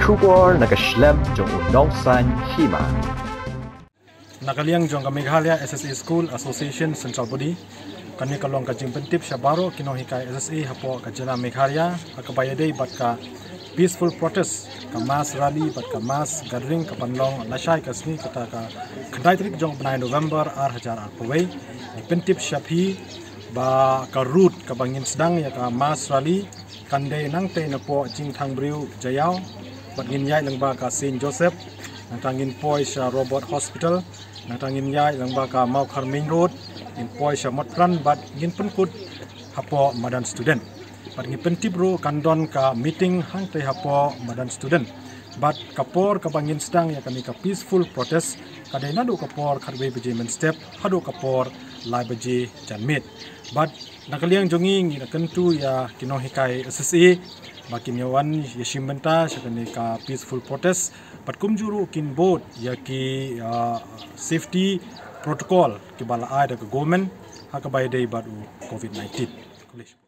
Kubor nakaslem jong unongsan Hima. Nakaliang jong Meghalaya SSA Skul Association Central Body kani kalong kajing pentip syabaro Nonghikai SSA hapo kajana Meghalaya akabayadai bat ka peaceful protest ka mass rally bat ka mass gathering ka panlong Lashai kasni kata ka kandai tarik jong 9 November ar pawai pentip syapi ba ka route ka bangin sedang ya ka mass rally kandai nang te na po jing thang briu jayao bat ngin yai lang ba ka Saint Joseph nang tangin poi sa Robot Hospital nang tangin yai lang ba ka Mau Khar Main Road in poi sa Motran bat ngin penkut hapo madan student bat ngin pentip ru kandon ka meeting hang te hapo madan student bat kapor ka bangin sedang ya kami ka peaceful protest kadai nadu kapor kharbe beje men step hadu kapor lai beje janmit bat nakaliang jongi ngi nakentu ya Nonghikai SSA bakin yawan yashimenta sakani ka peaceful protest bat kumjuru kin boat ya ki safety protocol ki bala ai da government hakabai dei badu COVID-19